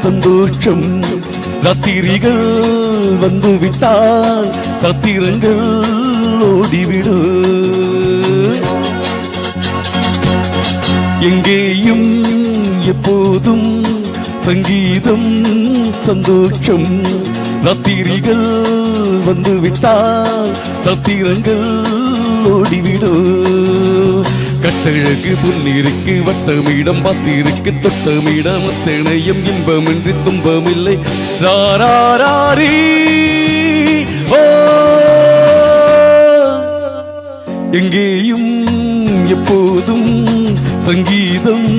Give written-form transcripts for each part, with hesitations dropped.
சந்தோஷம். ராத்திரிகள் வந்து விட்டால் சத்திரங்கள் ஓடிவிடும். எங்கேயும் எப்போதும் சங்கீதம் சந்தோஷம். ராத்திரிகள் வந்து விட்டால் சத்திரங்கள் ஓடிவிடும். கட்டழகு புன்னிருக்கு வட்டமிடம் பார்த்திருக்கு தொட்டமிடம் அத்தனையும் இன்பமின்றி துன்பமில்லை. ராராரி ஓ எங்கேயும் எப்போதும் சங்கீதம்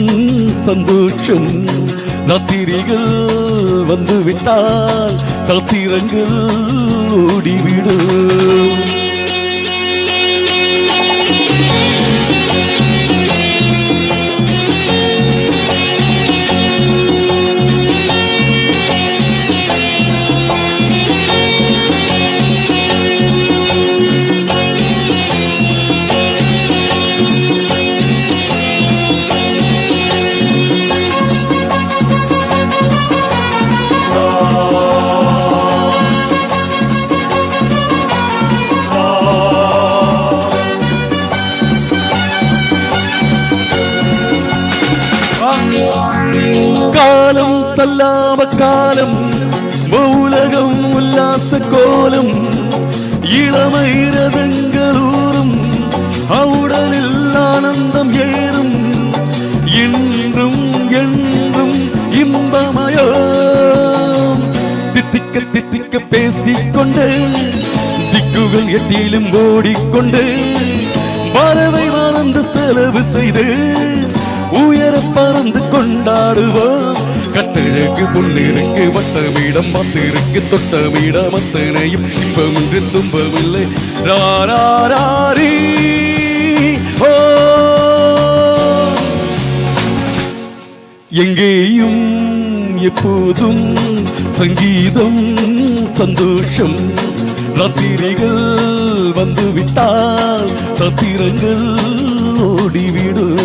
சந்தோஷம். ராத்திரிகள் வந்து விட்டால் சத்திரங்கள் ஓடிவிடும். காலம் சல்லாம காலம் உலகம் உல்லாச கோலம். இளமை ரதங்களூரும் உடலில் ஆனந்தம் ஏறும். என்றும் என்றும் இன்பமயம். தித்திக்க தித்திக்க பேசிக்கொண்டு திக்குகள் எட்டிலும் ஓடிக்கொண்டு வரவை மறந்து செலவு செய்து உயர பறந்து கொண்டாடுவோம். கட்டழகு புன்னிருக்கு வட்டமிடம் பார்த்திருக்கு தொட்டமிடம் அத்தனையும் இன்பமின்றி துன்பமில்லை. ராராரி ஓ எங்கேயும் எப்போதும் சங்கீதம் சந்தோஷம். ராத்திரிகள் வந்து விட்டால் சத்திரங்கள் ஓடிவிடும்.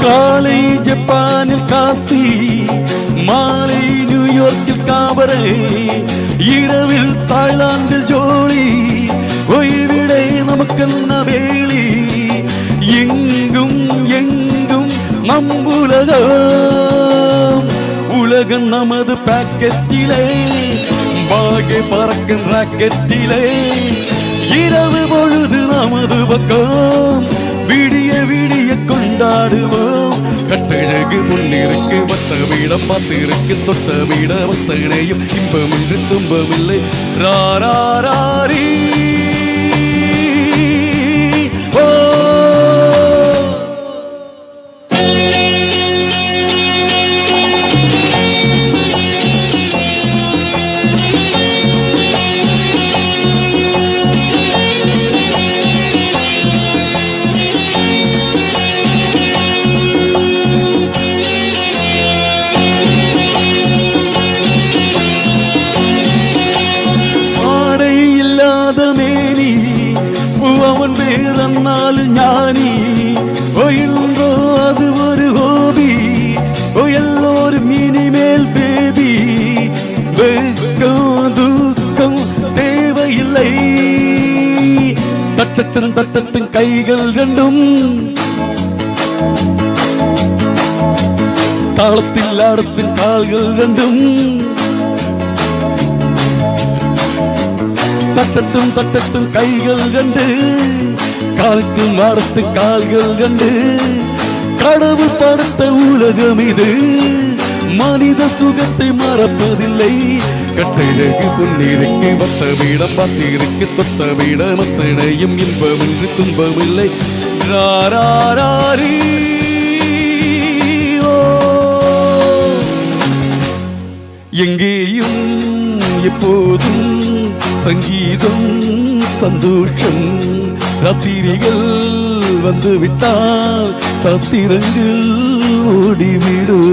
காலை ஜப்பானில் காசி, மாலை நியூயார்க்கில் காபரே, இரவில் தாய்லாந்தில் ஜோலி, ஓய்விடை நமக்கென்ன வேலி. எங்கும் எங்கும் நம் உலகம், உலகம் நமது பாக்கெட்டிலே, பாகை பறக்கும் ராக்கெட்டிலே. இரவு பொழுது நமது பக்கம், விடிய விடிய கொண்டாடுவோம். கட்டழகு முன்னிருக்கு வட்டமிடம் பார்த்திருக்கு தொட்டமிடம் அத்தனையும் இன்பமின்றி துன்பமில்லை. ராராரி ஓ அவன் பேரன்னால் ஞானி. ஓயின்றோ அது ஒரு ஹோபி, எல்லோரும் இனிமேல் பேபி. வெக்கம் துக்கம் தேவையில்லை. தட்டட்டும் தட்டட்டும் கைகள் ரெண்டும், தாளத்தில் ஆடத்தின் கால்கள் ரெண்டும். தட்டட்டும் தட்டட்டும் கைகள் கண்டு, காலுக்கு மாடத்து கால்கள் கண்டு. கடவுள் படுத்த உலகம் இது, மனித சுகத்தை மறப்பதில்லை. கட்டழகு பொன்னிருக்கு வட்டமிடம் பார்த்திருக்கு தொட்டமிடம் அத்தனையும் இன்பமின்றி துன்பமில்லை. ராராரி ஓ எங்கேயும் எப்போதும் சங்கீதம் சந்தோஷம். ராத்திரிகள் வந்து விட்டால் சத்திரங்கள் ஓடிவிடும்.